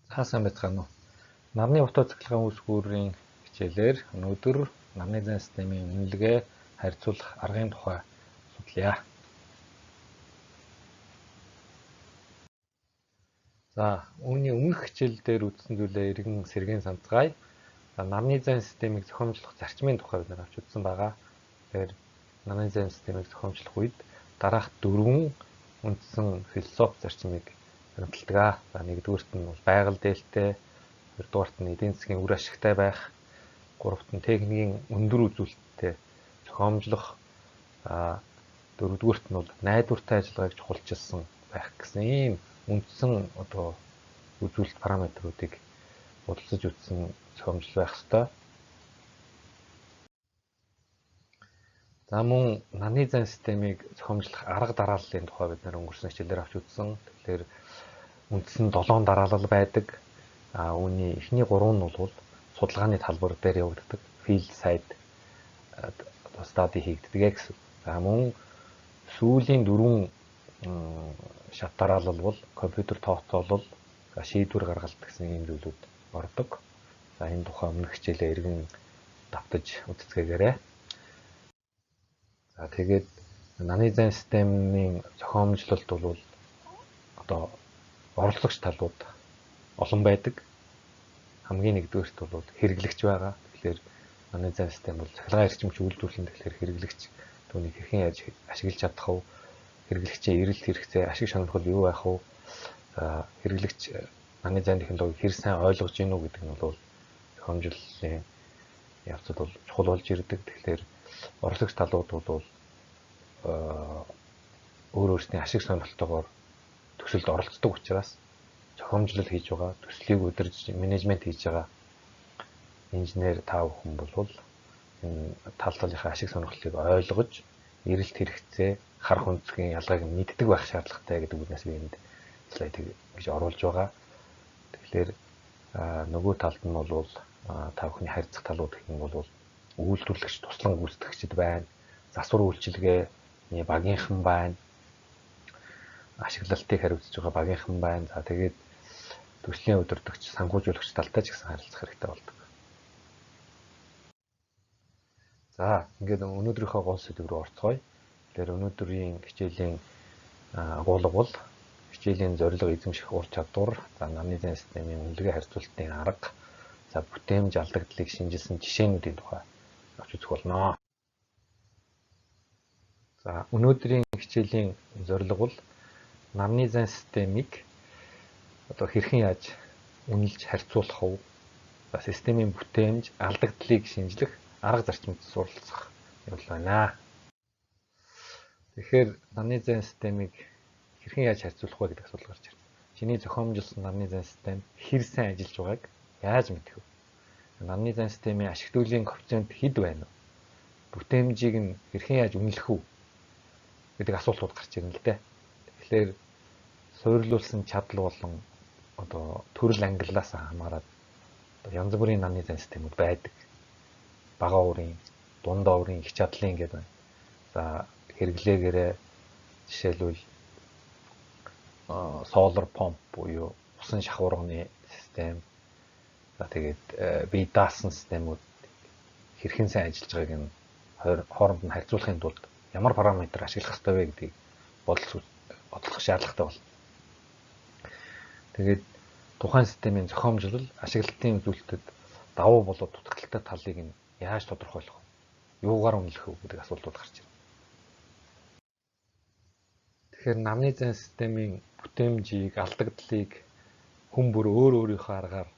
Сайн байцгаана уу? Нарны утга цахилгаан үүсгүүрийн хичээлээр өнөөдөр нарны зан системийн үнэлгээ харьцуулах аргын тухай судлая. Үүний өмнөх хичээл дээр үзсэн зүйлээ эргэн сэргээн санацгаая. Нарны зан системийг зохиомжлох зарчмын тухай бид авч үзсэн байгаа. Тэгэхээр нарны зан системийг зохиомжлох үед дараах 4 үндсэн философи зарчмыг баримталдаг. Нэгдүгüүрт нь бол байгаль дээлтэй, хоёрдугаарт нь эдийн засгийн үр ашигтай байх, гуравт нь техникийн өндөр үзүүлэлттэй зохиомжлох, дөрөвдүгüүрт нь бол найдвартай ажиллагааг чухалчилсан байх гэсэн ийм үндсэн үзүүлэлт параметруудыг бодолцож үзсэн зохиомжл байх ёстой. Мөн нарны зан системийг зохиомжлох арга дарааллын тухай бид өнгөрсөн хичээлээр авч үзсэн. Тэгэхээр үндсэн 7 дараалал байдаг. Үүний эхний 3 нь бол судалгааны талбар дээр явагддаг. Field side study хийгддэг гэсэн. Мөн сүүлийн 4 шат дараалал бол компьютер тооцоолол, шийдвэр гаргалт гэсэн ийм зүйлүүд ордог. Энэ тухай өмнөх хичээлээ эргэн давтаж үздэцгээгээрэй. Тэгээд нарны зан системийн зохиомжлолт бол оролцогч талууд олон байдаг. Хамгийн нэгдүгээрт бол хэрэглэгч байгаа. Тэгэхээр нарны зан систем бол цахилгаан эрчимч үйлдвэрлэн тэгэхээр хэрэглэгч түүнийг хэрхэн яаж ашиглаж чадах вэ? Хэрэглэгчийн эрэлт хэрэгцээ, ашиг сонирхол юу байх вэ? Хэрэглэгч нарны зан технологиг хэр сайн ойлгож гинүү гэдэг нь бол зохиомжлолын явцад бол чухал болж ирдэг. Тэгэхээр оролцогч талууд бол өөр өөрсдийн ашиг сонирхолтойгоор төсөлд оролцдог учраас зохиомжлол хийж байгаа, төслийг удирдах, менежмент хийж байгаа инженер тав хүн бол энэ тал талынхаа ашиг сонирхлыг ойлгож, эрэлт хэрэгцээ, харах өнцгийн ялгааг мэддэг байх шаардлагатай гэдэг үгнээс би энд слайд гэж оруулж байгаа. Тэгэхээр нөгөө талд нь бол тав хүний харьцах талууд гэх юм бол үйлдвэрлэгч, туслан гүйцэтгэгчд байна, засвар үйлчилгээний багийнхан байна, ашиглалтыг хариуцж байгаа багийнхан байна. Тэгээд төслийн удирдагч, санхүүжуулагч талтай ч гэсэн харилцах хэрэгтэй болдог. Ингээд өнөөдрийнхөө гол сэдв рүү орцгоё. Тэгэхээр өнөөдрийн хичээлийн агуулга бол хичээлийн зорилго эзэмших ур чадвар, нарны зан системийн үнэлгээ харьцуулалтын арга, бүтээмж алдагдлыг шинжилсэн жишээнүүдийн тухай авч үзэх болно. Өнөөдрийн хичээлийн зорилго бол нарны зан системийг хэрхэн яаж үнэлж харьцуулах вэ? Системийн бүтээмж, алдагдлыг шинжлэх арга зарчмыг суралцах юм байна. Тэгэхээр нарны зан системийг хэрхэн яаж харьцуулах вэ гэдэг асуулт гарч ирнэ. Чиний зохиомжилсон нарны зан систем хэр сайн ажиллаж байгааг яаж мэдэх вэ? Нарны зан системийн ашигтуулийн коэффициент хэд байна вэ? Бүтээмжийг нь хэрхэн яаж үнэлэх вэ гэдэг асуултууд гарч ирнэ л дээ. Тэгэхээр суйрлуулсан чадал болон төрөл ангиллаас хамаарат янз бүрийн нарны зан системүүд байдаг. Бага уурын, дундаа уурын, их чадлын гэдэг байна. Хэрэглээгээрээ жишээлбэл solar pump буюу усан шахуурганы систем. Тэгээд бие даасан системүүд хэрхэн сайн ажиллаж байгааг нь хооронд нь харьцуулахын тулд ямар параметр ашиглах ёстой вэ гэдгийг бодлох шаардлагатай болно. Тэгээд тухайн системийн зохиомжлол ашиглалтын үзүүлэлтэд давуу болоод дутагдaltaй талыг нь яаж тодорхойлох вэ? Юугаар үнэлэх вэ гэдэг асуултууд гарч ирнэ. Тэгэхээр нарны зан системийн бүтээмжийг, алдагдлыг хүн бүр өөрийнхөө аргаар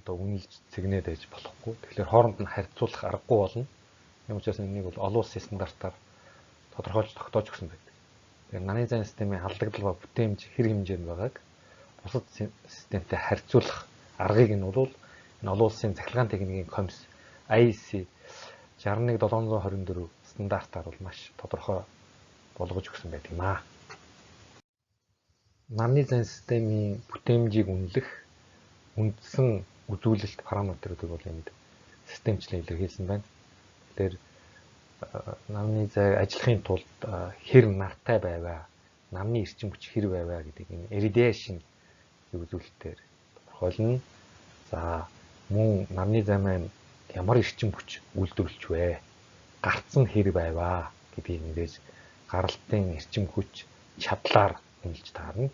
үнэлж цэгнээд байж болохгүй. Тэгэхээр хооронд нь харьцуулах аргагүй болно. Юм учраас энийг бол олон улсын стандартаар тодорхойлж тогтоож өгсөн байдаг. Тэгэхээр нарны зан системийн алдагдал ба бүтээмж хэр хэмжээнд байгааг бусад системтэй харьцуулах аргыг нь бол энэ олон улсын цахилгаан техникийн комисс IEC 61724 стандартаар бол маш тодорхой болгож өгсөн байдаг юм аа. Нарны зан системийн бүтээмжийг үнэлэх үндсэн үзүүлэлт параметруудыг бол энд системчлэн илэрхийлсэн байна. Тэгэхээр нарны зай ажиллахын тулд хэр нартай байваа, нарны эрчим хүч хэр байваа гэдэг энэ irradiation үзүүлэлтээр тодорхойлно. За мөн нарны зай маань ямар эрчим хүч үйлдвэрлэж вэ? Гарцсан хэр байваа гэдгийг мэдээж гаралтын эрчим хүч чадлаар хэмжилж таарна.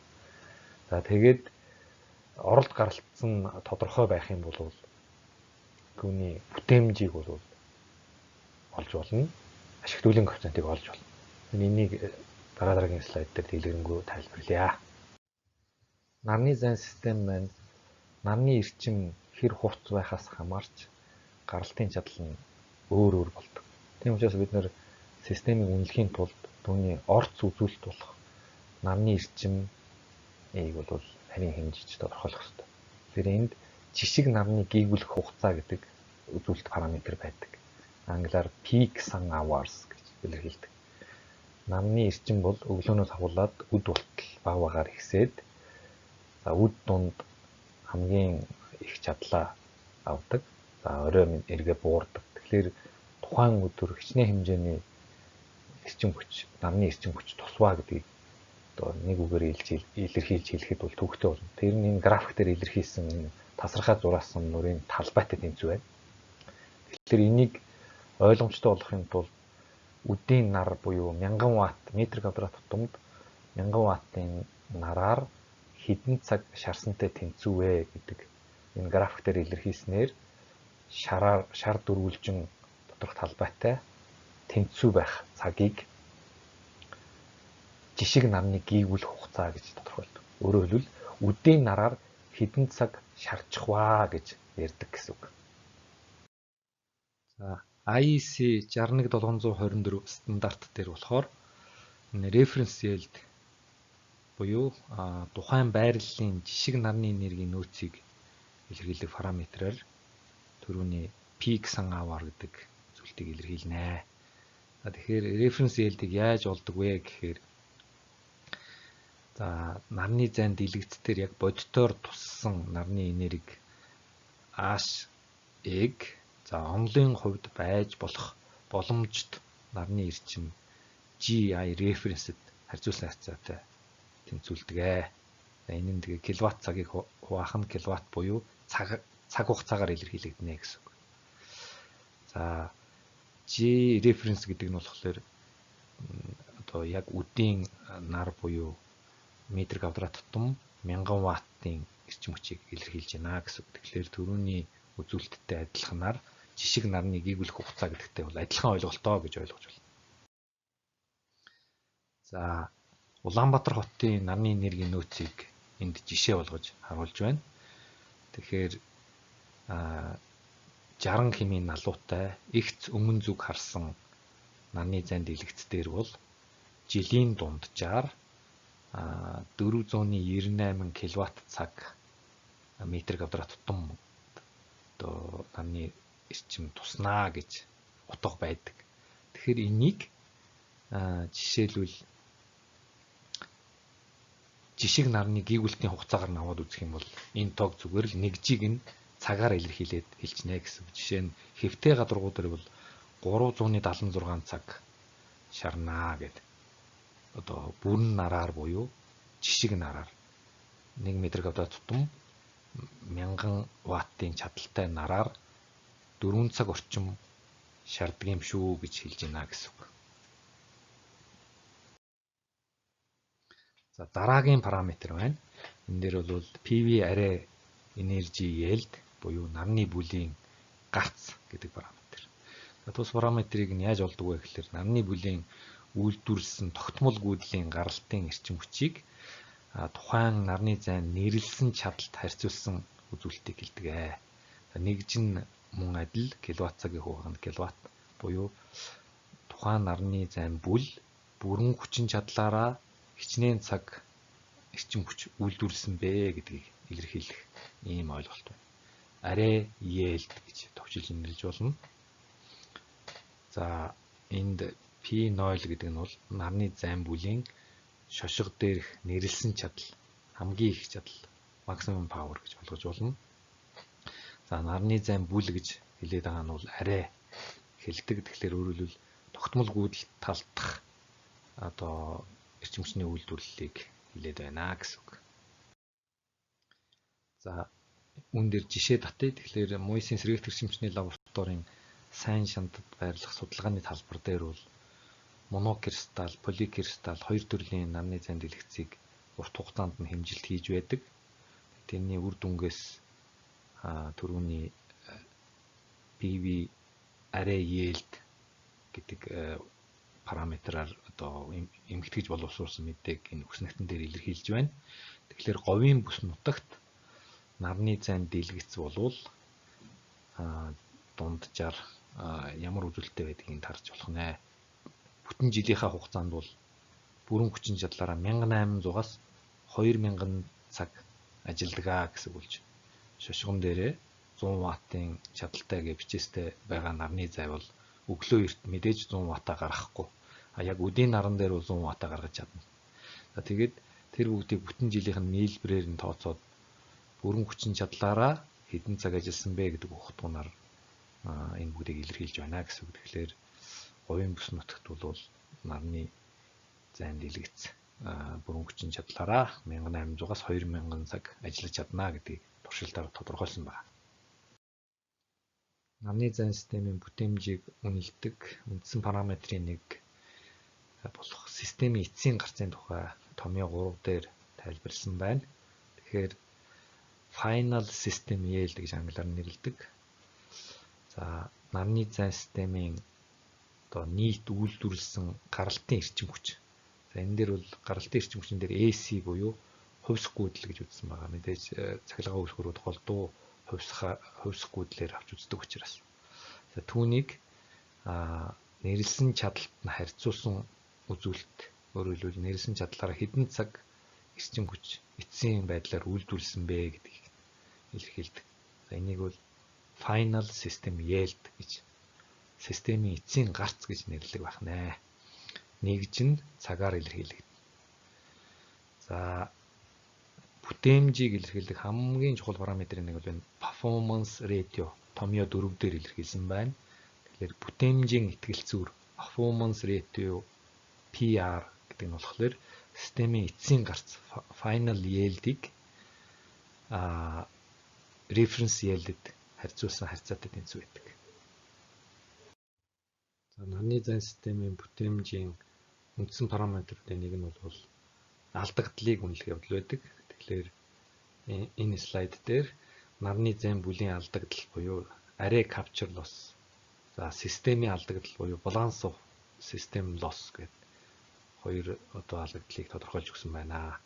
За тэгээд оролт гаралтсан тодорхой байх юм бол түүний бүтээмжийг бол олж болно. Ашигтуулын коэффициентийг олж болно. Энийг дараагийн слайд дээр дэлгэрэнгүй тайлбарлая. Нарны зайн систем маань нарны эрчим хэр хурц байхаас хамаарч гаралтын чадал нь өөр өөр болдог. Тийм учраас бид нэр системийг үнэлэхийн тулд түүний орц үзүүлэлт болох нарны эрчим бол харин хэмжиж тодорхойлох хэрэгтэй. Тэгэхээр энд жишг нарны гийгүүлэх хугацаа гэдэг үзүүлэлт параметр байдаг. Англиар peak sun hours гэж илэрхийлдэг. Нарны эрчим бол өглөөнөөс ахуулаад үд болтол бага багаар ихсээд за үд дунд хамгийн их чадлаа авдаг. За орой эргээ буурдаг. Тэгэхээр тухайн өдөр хичнээн хэмжээний эрчим хүч, нарны эрчим хүч тусваа гэдгийг одоо нэг үгээр илэрхийлж хэлэхэд бол төвхтэй болно. Тэр нь энэ график дээр илэрхийлсэн энэ тасархай зураасан нурийн талбайтай тэнцүү байна. Тэгэхээр энийг ойлгомжтой болохын тулд үдийн нар буюу 1000 ватт метр квадрат тутамд 1000 ваттын нараар хэдэн цаг шарсантай тэнцүү вэ гэдэг энэ график дээр илэрхийлснээр шар дөрвөлжин тодорхой талбайтай тэнцүү байх цагийг жишг нарны гийгүүлэх хугацаа гэж тодорхойлдог. Өөрөөр хэлбэл үдийн нараар хэдэн цаг шарчих ваа гэж ярьдаг гэсэн үг. За IEC 61724 стандарт дээр болохоор reference yield буюу тухайн байрлалын жишг нарны энергийн нөөцийг илэрхийлэх параметраар түрүүний peak sun hour гэдэг зүйлийг илэрхийлнэ. Тэгэхээр reference yield-ийг яаж олдог вэ гэхээр за нарны зайн дэлгэцээр яг бодитоор туссан нарны энерги H-ыг за онлын хувьд байж болох боломжит нарны эрчим GI reference-д харьцуулсан харьцаатай тэнцвүүлдэг. Энэ нь тэгээ киловатт цагийг хуваах нь киловатт буюу цаг хугацаагаар илэрхийлэгдэнэ гэсэн үг. За G reference гэдэг нь болохоор одоо яг үдийн нар буюу метр квадрат тутам 1000 ваттын эрчим хүчийг илэрхийлж байна гэсэн үг. Тэгэхээр түрүүний үзүүлэлттэй адилханаар жишг нарны гийгүүлэх хугацаа гэдэгтэй бол адилхан ойлголтоо гэж ойлгож байна. За Улаанбаатар хотын нарны энергийн нөөцийг энд жишээ болгож харуулж байна. Тэгэхээр 60 км налуутай эгц өмнө зүг харсан нарны зайн дэлгэц дээр бол жилийн дунджаар 498 кВт цаг метр квадрат тутам одоо нарны эрчим туснаа гэж утга байдаг. Тэгэхээр энийг жишээлбэл жишг нарны гийгүүлтийн хугацаагаар нь аваад үзэх юм бол энэ тоог зүгээр л нэг жиг нь цагаар илэрхийлээд хэлчихнэ гэсэн. Жишээ нь хэвтэй гадаргуу дээр бол 376 цаг шарнаа гэдэг. Одоо бүрэн нараар буюу жишг нараар 1 м квадрат тутам 1000 ваттын чадалтай нараар 4 цаг орчим шаарддаг юм шүү гэж хэлж байна гэсэн үг. За дараагийн параметр байна. Энэ дээр бол PV array energy yield буюу нарны бүлийн гарц гэдэг параметр. Тус параметрыг нь яаж олдог вэ гэхээр нарны бүлийн үйлдвэрлэсэн тогтмол гүйдлийн гаралтын эрчим хүчийг тухайн нарны зайн нэрлсэн чадалд харьцуулсан үзүүлэлтийг хэлдэг. Нэгж нь мөн адил киловатт цагийн хуваах нь киловатт буюу тухайн нарны зайн бүрэн хүчин чадлаараа хичнээн цаг эрчим хүч үйлдвэрлэсэн бэ гэдгийг илэрхийлэх ийм ойлголт байна. Array yield гэж товчилж нэрлэж болно. За энд P0 гэдэг нь бол нарны зайн бүлийн шошго дээрх нэрлсэн чадал, хамгийн их чадал, maximum power гэж болгож болно. За нарны зайн бүл гэж хэлээд байгаа нь бол array хэлдэг. Тэгэхээр өөрөөр хэлбэл тогтмол гүйдэл талтах одоо эрчим хүчний үйлдвэрлэлийг хэлээд байна гэсэн үг. За үүн дээр жишээ татъя. Тэгэхээр Мойсийн сэргээлт эрчимчний лабораторийн сайн шантад байрлах судалгааны талбар дээр бол монокристалл, поликристалл хоёр төрлийн нарны зайн дэлгэцийг урт хугацаанд нь хэмжилт хийж байдаг. Тэрний үр дүнгээс түрүүний PV array yield гэдэг параметраар одоо эмхтгэж боловсруулсан мэдээг энэ үгснэгтэн дээр илэрхийлж байна. Тэгэхээр говийн бүс нутагт нарны зайн дэлгэц болвол дунджаар ямар үзүүлэлттэй байдгийг тарж болох нэ. Бүтэн жилийнхаа хугацаанд бол бүрэн хүчин чадлаараа 1800-аас 2000 цаг ажиллагаа гэсэн болж шошгон дээрээ 100 ваттын чадалтай гэж бичээстэй байгаа нарны зай бол өглөө эрт мэдээж 100 ваттаа гаргахгүй. Яг өдийн наран дээр бол 100 ваттаа гаргаж чадна. За тэгээд тэр бүгдийг бүтэн жилийнх нь нийлбэрээр нь тооцоод бүрэн хүчин чадлаараа хэдэн цаг ажилласан бэ гэдэг ухтгунаар энэ бүгдийг илэрхийлж байна гэсэн үг. Тэгэхээр говийн бүс нутагт бол нарны зайн дэлгэц бүрэн хүчин чадлаараа 1800-аас 2000 цаг ажиллаж чадна гэдгийг туршилтаар тодорхойлсон байна. Нарны зайн системийн бүтээмжийг үнэлдэг үндсэн параметрын нэг болох системийн эцсийн гарцын тухай томьёо 3 дээр тайлбарлсан байна. Тэгэхээр final system yield гэж англиар нэрлэдэг. За нарны зайн системийн одоо нийт үйлдвэрлэсэн гаралтын эрчим хүч. За энэ дээр бол гаралтын эрчим хүчин дээр AC буюу хувьсах гүйдэл гэж үзсэн байгаа. Мэдээж цахилгаан үүсгэрүүд голдуу хувьсах гүйдлээр авч үздэг учраас. За түүнийг нэрлсэн чадалт нь харьцуулсан үзүүлэлт. Өөрөөр хэлбэл нэрлсэн чадлаараа хэдэн цаг эрчим хүч эцсийн байдлаар үйлдвэрлэсэн бэ гэдгийг илэрхийлдэг. За энийг бол final system yield гэж системийн эцсийн гарц гэж нэрлэдэг байна. Нэгж нь цагаар илэрхийлэгдэнэ. За бүтээмжийг илэрхийлдэг хамгийн чухал параметрын нэг бол performance ratio томьёо 4 дээр илэрхийлсэн байна. Тэгэхээр бүтээмжийн итгэлцүүр performance ratio PR гэдэг нь болохоор системийн эцсийн гарц final yield-ийг reference yield-д харьцуулсан харьцаатай тэнцүү байдаг. За нарны зайн системийн бүтээмжийн үндсэн параметруудын нэг нь бол алдагдлыг үнэлэх явдал байдаг. Тэгэхээр энэ слайд дээр нарны зайн бүлийн алдагдал буюу array capture loss, за системийн алдагдал буюу balance of system loss гэдэг хоёр одоо алгагдлыг тодорхойлж өгсөн байна.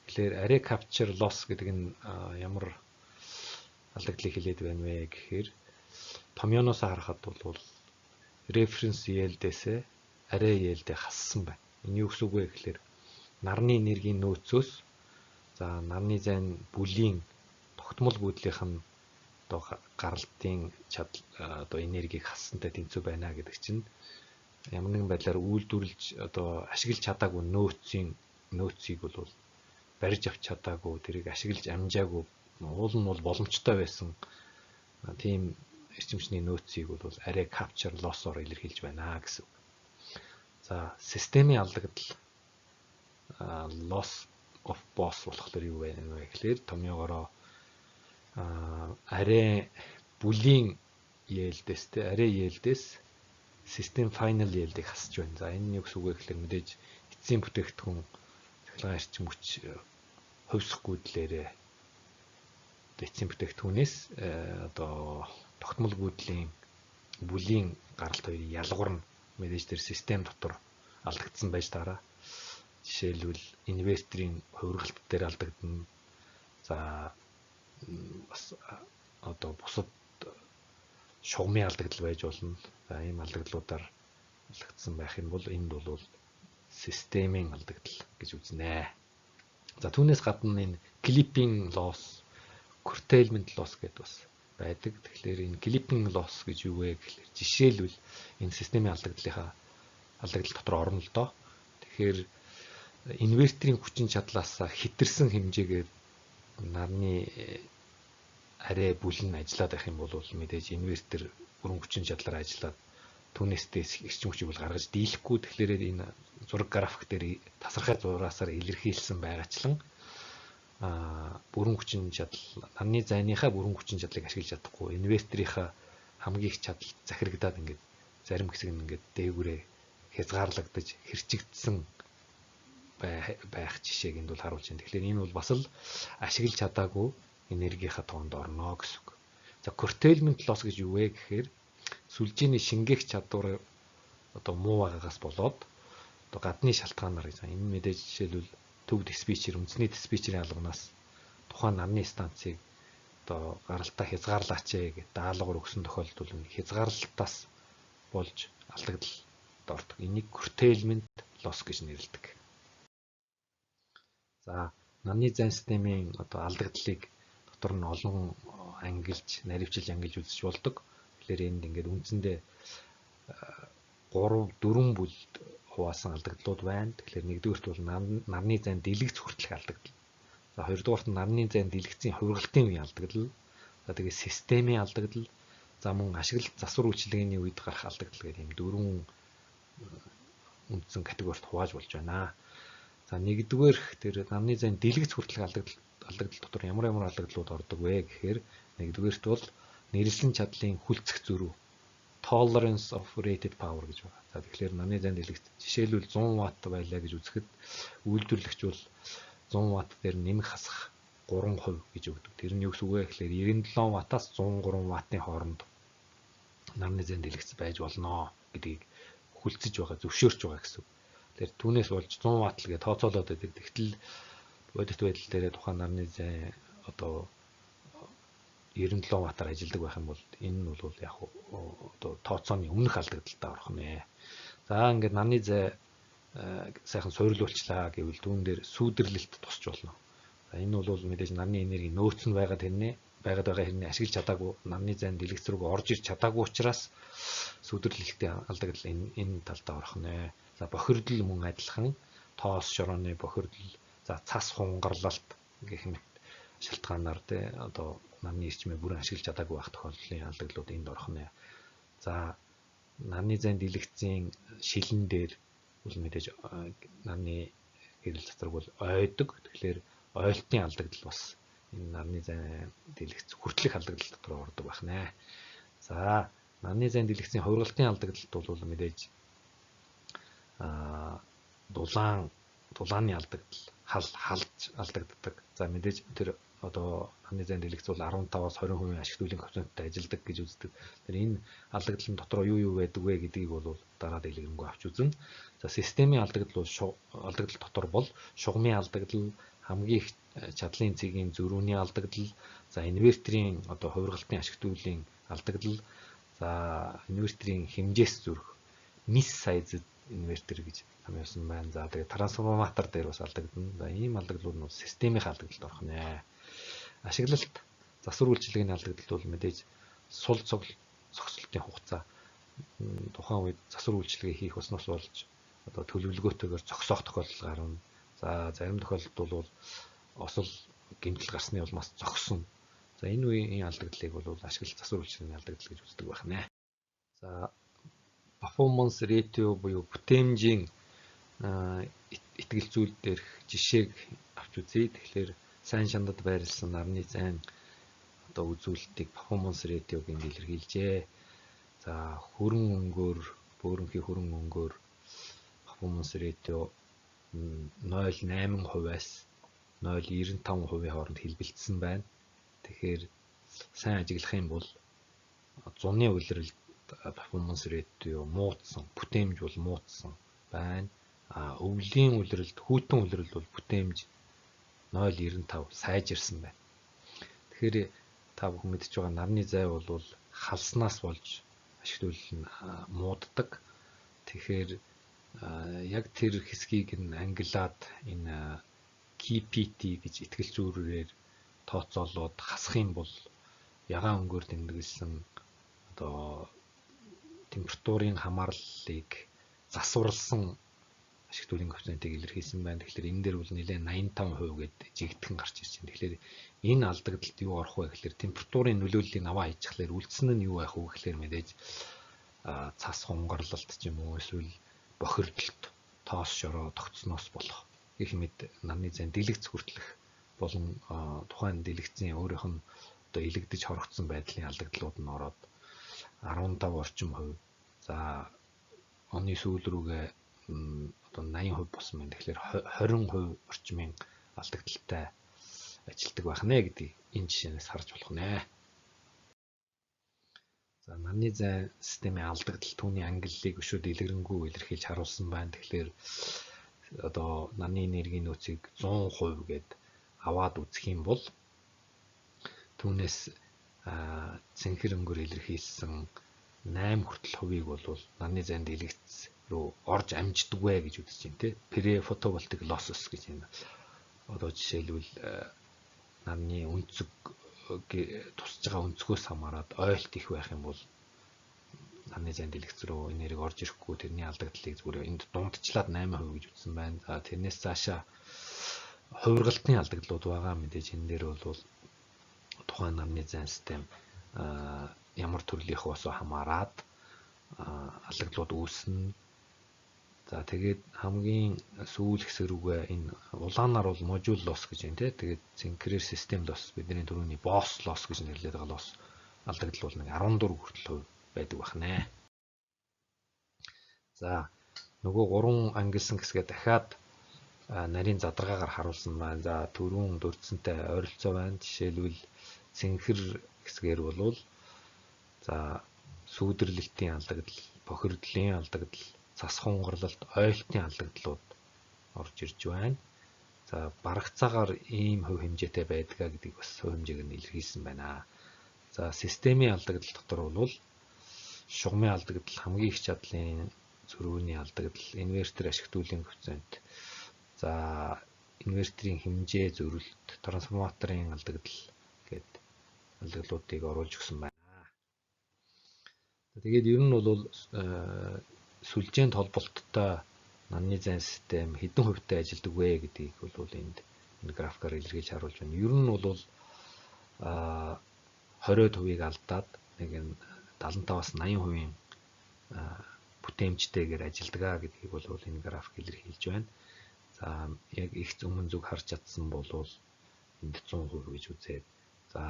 Тэгэхээр array capture loss гэдэг нь ямар алгагдлыг хэлээд байна вэ гэхээр томьёоноос харахад бол reference yield-ээс array yield-ийг хассан байна. Энэ юу гэсэн үг вэ гэхээр нарны энергийн нөөцөөс за нарны зайн бүлийн тогтмол гүйдлийнх нь одоо гаралтын одоо энергийг хассантай тэнцүү байна гэдэг чинь ямар нэгэн байдлаар үйлдвэрлэж одоо ашиглаж чадаагүй нөөцийг бол барьж авч чадаагүй, тэрийг ашиглаж амжаагүй, уул нь бол боломжтой байсан тийм эрчимчний нөөцийг бол array capture loss-оор илэрхийлж байна гэсэн. За системийн алдагдал loss of boss болохоор юу вэ гэхээр томьёогоороо array бүлийн yield-ээс систем final yield-ийг хасж байна. За энэ нь юу гэсэн үг вэ гэхээр мэдээж эцсийн бүтээгдэхүүн цахилгаан эрчим хүч хувьсах гүйдлээрээ эцсийн бүтээгдэхүүнээс одоо тогтмол гүйдлийн бүлийн гаралт хоёрын ялгуур нь мэдээж тэр систем дотор алдагдсан байж таараа. Жишээлбэл инверторын хувиргалт дээр алдагдана. За бас одоо бусад шугамын алдагдал байж болно. За ийм алдагдлуудаар алдагдсан байх юм бол энд бол системийн алдагдал гэж үзнэ. За түүнээс гадна энэ clipping loss, curtailment loss гэдэг бас байдаг. Тэгэхээр энэ clipping loss гэж юу вэ гэхээр жишээлбэл энэ системийн алдагдал дотор орно л доо. Тэгэхээр инверторын хүчин чадлаас хэтэрсэн хэмжээгээр нарны арray бүлэн ажиллаад байх юм бол мэдээж инвертор бүрэн хүчин чадлаар ажиллаад түүнээс эрчим хүчийг бол гаргаж дийлэхгүй. Тэгэхээр энэ зураг график дээр тасархай зураасаар илэрхийлсэн байгаачлан бүрэн хүчин чадал, нарны зайныхаа бүрэн хүчин чадлыг ашиглаж чадахгүй, инверторийнхаа хамгийн их чадал захирагдаад ингээд зарим хэсэг нь ингээд дээгүүрээ хязгаарлагдаж хэрчигдсэн байх жишээг энд бол харуулж байна. Тэгэхээр энэ бол бас л ашиглаж чадаагүй энергийнхаа тоонд орно гэсэн үг. За curtailment loss гэж юу вэ гэхээр сүлжээний шингээх чадвар одоо муу байгаагаас болоод одоо гадны шалтгаанаар энэ мэдээж жишээлбэл төвд диспетчер, үндэсний диспетчерийн албанаас тухайн нарны станцыг одоо гаралтаа хязгаарлаач гэж даалгавар өгсөн тохиолдолд нь хязгаарлалтаас болж алдагдалд ордог. Энийг curtailment loss гэж нэрлэдэг. За нарны зайн системийн одоо алдаглалыг дотор нь олон наривчилж ангилж үзэж болдог. Тэгэхээр энд ингээд үндсэндээ 3-4 бүлд хуваасан алдагдлууд байна. Тэгэхээр нэгдүгээрт бол нарны зайн дэлгэц хүртэлх алдагдал. За хоёрдугаарт нь нарны зайн дэлгэцийн хувиргалтын үеийн алдагдал. За тэгээд системийн алдагдал. За мөн ашиглалт засвар үйлчилгээний үед гарах алдагдал гэх юм 4 үндсэн категорид хувааж болж байна. За нэгдүгээрх тэр нарны зайн дэлгэц хүртэлх алдагдал дотор ямар алдаглууд ордог вэ гэхээр нэгдүгээрт бол нэрлсэн чадлын хүлцэх зөрүү tolerance of rated power гэж байна. За тэгэхээр нарны зайн дэлгэц жишээлбэл 100 Вт байлаа гэж үзэхэд үйлдвэрлэгч бол 100 Вт дээр нэмэх хасах 3% гэж өгдөг. Тэр нь юу гэсэн үг вэ гэхээр 97 Вт-аас 103 Вт-ын хооронд нарны зайн дэлгэц байж болно гэдгийг хүлцэж байгаа, зөвшөөрч байгаа гэсэн үг. Тэгэхээр түүнээс болж 100 Вт л гэж тооцоолоод байдаг. Тэгтэл бодит байдал дээр тухайн нарны зайн одоо 97 Вт-аар ажилладаг байх юм бол энэ нь бол яг одоо тооцооны өмнөх алдагдaltaа орох нэ. За ингээд нарны зай сайхан суйрлуулчлаа гэвэл түүн дээр сүйдэрлэлт тусч болно. За энэ бол мэдээж нарны энерги нөөц нь байгаад байгаа хэрнээ ашиглаж чадаагүй, нарны зайн дэлгэц рүү орж ирч чадаагүй учраас сүйдэрлэлтийн алдагдал энэ талдаа орох нэ. За бохирдол мөн адилхан тоос шорооны бохирдол, за цас хунгарлалт гэх мэт шалтгаанаар одоо нарны эрчмээ бүрэн ашиглаж чадаагүй байх тохиолдлын алдаглууд энд орох нэ. За нарны зайн дэлгэцийн шилэн дээр бол мэдээж нарны гэрэл затраг бол ойдог. Тэгэхээр ойлтын алдагдал бас энэ нарны зайн дэлгэц хүртэлх алдагдал дотор ордог байх нэ. За нарны зайн дэлгэцийн хувиргалтын алдагдалт бол мэдээж дулааны алдагдал, халж алдагддаг. За мэдээж тэр одоо нарны зайн дэлгэц бол 15-аас 20% ашигт үеийн коэффициенттэй ажилдаг гэж үздэг. Тэр энэ алдагдлын дотор юу байдаг вэ гэдгийг бол дараа дэлгэрэнгүй авч үзнэ. За системийн алдагдал дотор бол шугамын алдагдал, хамгийн их чадлын цэгийн зөрүүний алдагдал, за инверторийн одоо хувиргалтын ашигт үеийн алдагдал, за инверторийн хэмжээс зүрх miss-sized инвертор гэж хамаарсан байна. За тэгээд трансформатор дээр бас алдагдана. За ийм алдаглууд нь системийн алдагдлалд орох нэ. Ашиглалт засвар үйлчилгээний алдагдалт бол мэдээж сул цогцлолтын хугацаа тухайн үед засвар үйлчилгээ хийх усноос болж одоо төлөвлөгөөтэйгээр зогсоох тохиолдол гарна. За зарим тохиолдолд бол осол гэмтэл гарсны улмаас зогсон. За энэ үеийн алдаглалыг бол ашиглалт засвар үйлчилгээний алдагдал гэж үздэг байх нэ. За performance ratio буюу бүтээмжийн итгэл зүйл дээрх жишээг авч үзье. Тэгэхээр сайн шандад байрласан нарны зайн одоо үзүүлэлтийг performance ratio-г илэрхийлжээ. За бөөрөнхийн хөрөн өнгөөр performance ratio 0.8%-аас 0.95% хооронд хэлбэлцсэн байна. Тэгэхээр сайн ажиглах юм бол зуны улиралд performance ratio муудсан, бүтээмж бол муудсан байна. Өвлийн улиралд, хүйтэн улиралд бол бүтээмж 0.95 сайжирсан байна. Тэгэхээр та бүхэн мэдж байгаа нарны зай бол халснаас болж ашигт үйлдэл нь мууддаг. Тэгэхээр яг тэр хэсгийг нь ангилаад энэ KPT гэж итгэл зүйрээр тооцоолоод хасах юм бол ягаан өнгөөр тэмдэглэсэн одоо температурын хамаарлалыг засварласан ашигт үеийн коэффициентийг илэрхийлсэн байна. Тэгэхээр энэ дээр бол нэлээд 85% гэдэг жигдхэн гарч ирж байна. Тэгэхээр энэ алдагдалд юу орох вэ гэхээр температурын нөлөөллийг аваа хийчихлээр үлдсэн нь юу байх вэ гэхээр мэдээж цас хунгарлалт ч юм уу эсвэл бохирдолт, тоос шороо тогтсноос болох гэх мэт нарны зайн дэлгэц хүртэлх болон тухайн дэлгэцийн өөрийнх нь одоо илэгдэж хорогдсон байдлын алдагдлууд нь ороод 15 орчим хувь. За оны сүүл рүүгээ одоо 80% болсон байна. Тэгэхээр 20% орчмын алдагдaltaй ажилтдаг байх нэ гэдгийг энэ жишээнээс харж болох нэ. За нарны зайн системийн алдагдал түүний ангиллыг өшөө дэлгэрэнгүй илэрхийлж харуулсан байна. Тэгэхээр одоо нарны энергийн нөөцийг 100% гээд аваад үзэх юм бол түүнээс цэнхэр өнгөөр илэрхийлсэн 8 хүртэл хувийг бол нарны зайн дэлгэц рүү орж амждаггүй гэж үзэж байна те. Pre-photovoltaic losses гэж байна. Одоо жишээлбэл нарны өнцөг тусаж байгаа өнцгөөс хамаарат ойлт их байх юм бол нарны зайн дэлгэц рүү энерги орж ирэхгүй тэрний алдагдлыг зүгээр энд дундчлаад 8% гэж үзсэн байна. За тэрнээс цаашаа хувиргалтын алдагдлууд байгаа мэдээж энэ дээр бол тухайн нарны зайн систем ямар төрлийнх босоо хамаарат алдагдлууд үүснэ. За тэгээд хамгийн сүүл хэсэг рүүгээ энэ улаанаар бол module loss гэж байна те. Тэгээд цэнхрээр system loss бидний түрүүний boss loss гэж нэрлэдэг байгаа loss алдагдал бол нэг 14 хүртэл байдаг байх нэ. За нөгөө 3 ангилсан хэсгээ дахиад нарийн задаргаагаар харуулсан байна. За түрүүн дурдсантай ойролцоо байна. Жишээлбэл цэнхэр хэсгээр болвол за сүүдэрлэлтийн алдагдал, бохирдлын алдагдал, цас хунгарлалт, ойлтын алдагдлууд орж ирж байна. За барагцаагаар ийм хувь хэмжээтэй байдгаа гэдгийг бас хувь хэмжээг нь илэрхийлсэн байна. За системийн алдагдал дотор бол шугамын алдагдал, хамгийн их чадлын зөрүүний алдагдал, инвертер ашиглуулын коэффициент, за инвертерийн хэмжээ зөрүүлэлт, трансформаторын алдагдал гэдэг алдагдлуудыг оруулж өгсөн байна. Тэгээд ер нь бол сүлжээнд холболттой нарны зайн систем хэдэн хувьтай ажилладаг вэ гэдгийг бол энэ графикаар илэрхийлж харуулж байна. Ер нь бол 20%-ийг алдаад нэг 75-аас 80% бүтээмжтэйгээр ажилладаг гэдгийг бол энэ график илэрхийлж байна. За яг их өмнө зүг харж чадсан бол энд 100% гэж үзээд за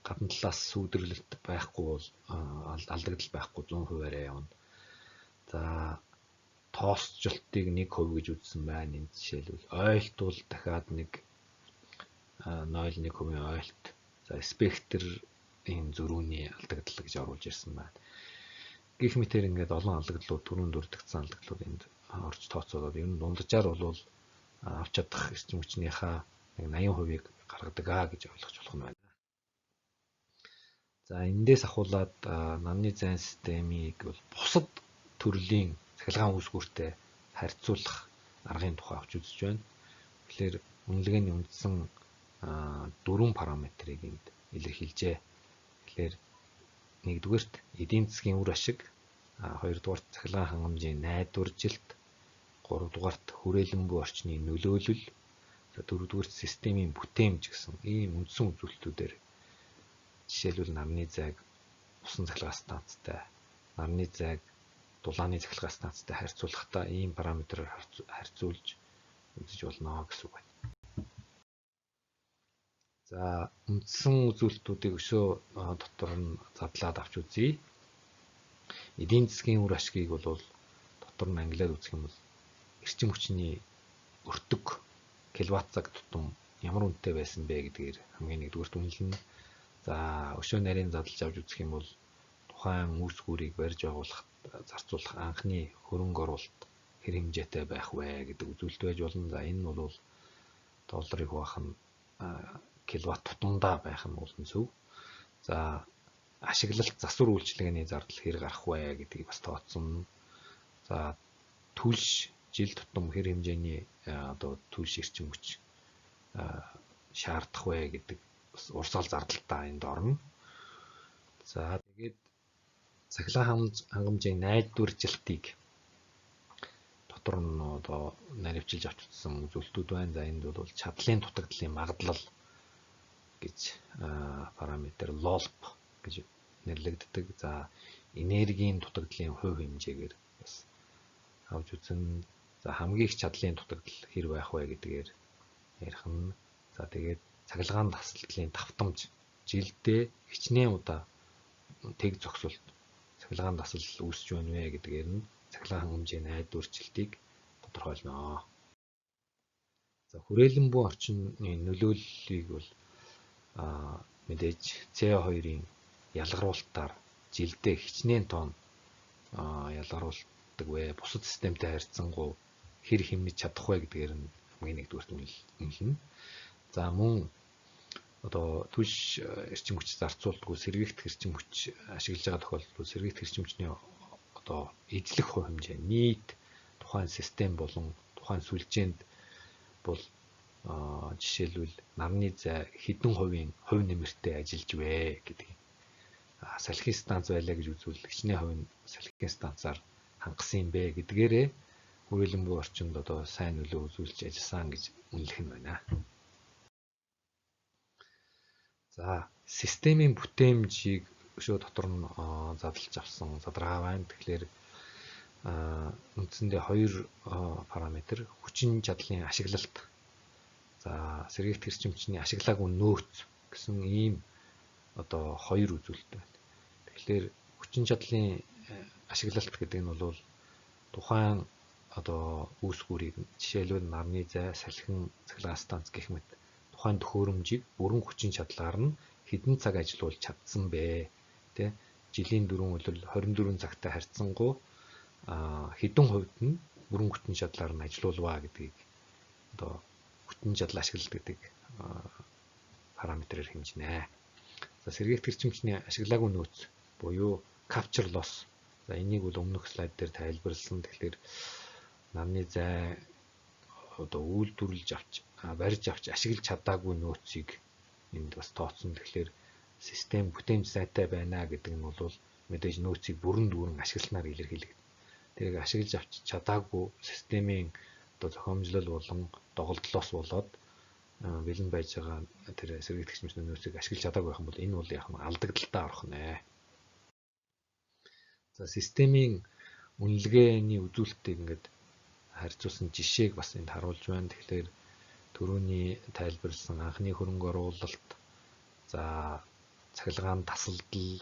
гадна талаас сүүдэрлэлт байхгүй бол алдагдал байхгүй 100%-аараа явна. За тоосчлтыг 1% гэж үзсэн байна. Энд жишээлбэл ойлт бол дахиад 0.1% ойлт. За спектрийн зөрүүний алдагдал гэж оруулж ирсэн байна. Гэх мэтээр ингээд олон алдагдлууд түрүүнд дурддагсан алдагдлууд энд орж тооцоолоод ер нь дунджаар бол авч чадах эрчим хүчнийхаа 80%-ийг гаргадаг гэж ойлгож болох нь байна. За эндээс ахуулаад нарны зайн системийг бол бусад төрлийн цахилгаан үүсгүүртэй харьцуулах аргын тухай авч үзэж байна. Тэгэхээр үнэлгээний үндсэн 4 параметрыг энд илэрхийлжээ. Тэгэхээр нэгдүгээрт эдийн засгийн үр ашиг, хоёрдугаарт цахилгаан хангамжийн найдваржилт, гуравдугаарт хүрээлэн буй орчны нөлөөлөл, дөрөвдүгээрт системийн бүтээмж гэсэн ийм үндсэн үзүүлэлтүүдээр жишээлбэл нарны зайг усан цахилгаан станцтай, нарны зайг дулааны цахилгаан станцтай харьцуулахдаа ийм параметрээр харьцуулж үзэж болно гэсэн үг байна. За үндсэн үзүүлэлтүүдийг өшөө дотор нь задлаад авч үзье. Эдийн засгийн үр ашгийг бол дотор нь ангилаад үзэх юм бол эрчим хүчний өртөг киловатт цаг тутам ямар үнэтэй байсан бэ гэдгээр хамгийн нэгдүгээрт үнэлнэ. За өшөө нарийн задлаж авч үзэх юм бол тухайн үүсгүүрийг барьж байгуулахад зарцуулах анхны хөрөнгө оруулалт хэр хэмжээтэй байх вэ гэдэг үзүүлэлт байж болно. За энэ нь бол долларыг хуваах нь киловатт тутамдаа байх нь улам зөв. За ашиглалт засвар үйлчилгээний зардал хэр гарах вэ гэдгийг бас тооцсон. За түлш жил тутам хэр хэмжээний одоо түлш эрчим хүч шаардах вэ гэдэг бас урсгал зардалтаа энд орно. За тэгээд цахилгаан хангамжийн найдваржилтыг дотор нь одоо наривчилж авч утсан үзүүлэлтүүд байна. За энд бол чадлын дутагдлын магадлал гэж параметр LOLP гэж нэрлэгддэг. За энергийн дутагдлын хувь хэмжээгээр бас авч үзэн. За хамгийн их чадлын дутагдал хэр байх вэ гэдгээр ярих нь. За тэгээд цахилгаан тасалдлын давтамж жилдээ хичнээн удаа тэг зогсолт цахилгаан тасал үүсч байна вэ гэдгээр нь цахилгаан хангамжийн найдварчлалтыг тодорхойлно. За хүрээлэн буй орчины нөлөөллийг бол мэдээж CO2-ын ялгаруулалтаар жилдээ хичнээн тонн ялгаруулдаг вэ? Бусад системтэй харьцангуй хэр хэмнэж чадах вэ гэдгээр нь хамгийн нэгдүгээрт үнэлнэ. За мөн одоо түлш эрчим хүч зарцуулдаг сэргийгдэх эрчим хүч ашиглаж байгаа тохиолдолд сэргийгдэх эрчим хүчний одоо эзлэх хувь хэмжээ нийт тухайн систем болон тухайн сүлжээнд бол жишээлбэл нарны зай хэдэн хувийн хувь нэмэртэй ажиллаж вэ гэдгийг салхин станц байлаа гэж үзвэл хичнээн хувийн салхин станцаар хангасан юм бэ гэдгээрээ хүрээлэн буй орчинд одоо сайн нөлөө үзүүлж ажилласан гэж үнэлэх нь байна. За системийн бүтээмжийг өшөө дотор нь задлж авсан задраа байна. Тэгэхээр үндсэндээ хоёр параметр хүчин чадлын ашиглалт. За сэргийгдэх эрчим хүчний ашиглаагүй нөөц гэсэн ийм одоо хоёр үзүүлэлт байна. Тэгэхээр хүчин чадлын ашиглалт гэдэг нь бол тухайн одоо үүсгүүрийг жишээлбэл нарны зай, салхин, цахилгаан станц гэх мэт тухайн төхөөрөмжийг бүрэн хүчин чадлаар нь хэдэн цаг ажиллуулж чадсан бэ? Тэ жилийн дөрвөн өдөр 24 цагтай харьцангуй хэдэн хувьд нь бүрэн хүчин чадлаар нь ажиллаулваа гэдгийг одоо хүчин чадал ашиглалт гэдэг параметрээр хэмжинэ. За сэргийгдэх эрчим хүчний ашиглаагүй нөөц буюу capture loss. За энийг бол өмнөх слайд дээр тайлбарласан. Тэгэхээр нарны зай одоо үйлдвэрлэж авч барьж авч ашиглаж чадаагүй нөөцийг энд бас тооцсон. Тэгэхээр систем бүтээмж сайтай байна гэдэг нь бол мэдээж нөөцийг бүрэн дүүрэн ашигласнаар илэрхийлэгдэнэ. тэрийг ашиглаж авч чадаагүй системийн одоо зохиомжлол болон доголдлоос болоод бэлэн байж байгаа тэр сэргийгдэх мэт нөөцийг ашиглаж чадаагүй байх юм бол энэ бол яг нь алдагдaltaа орох нэ. За системийн үнэлгээний үзүүлэлтийг ингээд харьцуулсан жишээг бас энд харуулж байна. Тэгэхээр түрүүний тайлбарлсан анхны хөрөнгө оруулалт, за цахилгаан тасалдал,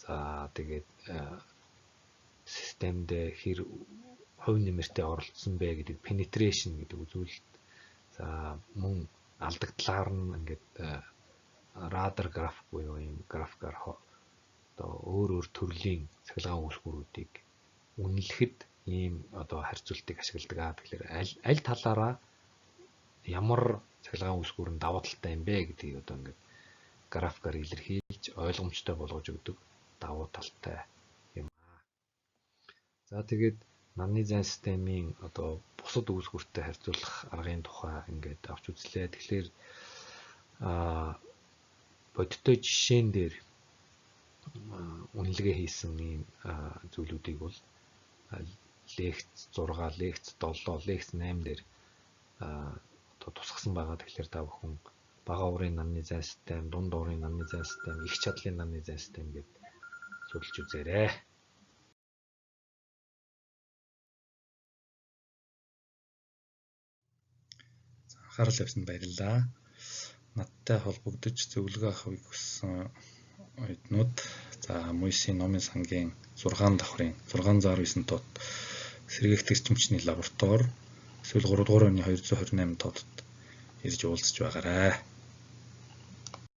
за тэгээд системд хэр хувь нэмэртэй оролцсон бэ гэдэг penetration гэдэг үзүүлэлт. За мөн алдагдлаар нь ингээд радар граф буюу юм графикаар одоо өөр төрлийн цахилгаан үүсгүүрүүдийг үнэлэхэд ийм одоо харьцуултыг ашигладаг. Тэгэхээр аль талаараа ямар цахилгаан үүсгүүр нь давуу талтай юм бэ гэдгийг одоо ингээд графикаар илэрхийлж ойлгомжтой болгож өгдөг давуу талтай юм аа. За тэгээд нарны зайн системийн одоо бусад үүсгүүртэй харьцуулах аргын тухай ингээд авч үзлээ. Тэгэхээр бодиттой жишээн дээр үнэлгээ хийсэн ийм зүйлүүдийг бол лекц 6, лекц 7, лекц 8 дээр одоо тусгасан байгаа. Тэгэхээр та бүхэн бага уурын нарны зайн систем, дунд уурын нарны зайн систем, их чадлын нарны зайн систем гэдэг судалж үзээрэй. Анхаарал тавьсанд баярлалаа. Надтай холбогдож зөвлөгөө авахыг хүссэн оюутнууд за Мойсийн номын сангийн 6 давхрын 669 тод сэргийгдэх эрчимчний лаборатори эсвэл 3 дугаар оны 228 тодод ирж уулзч байгаарай.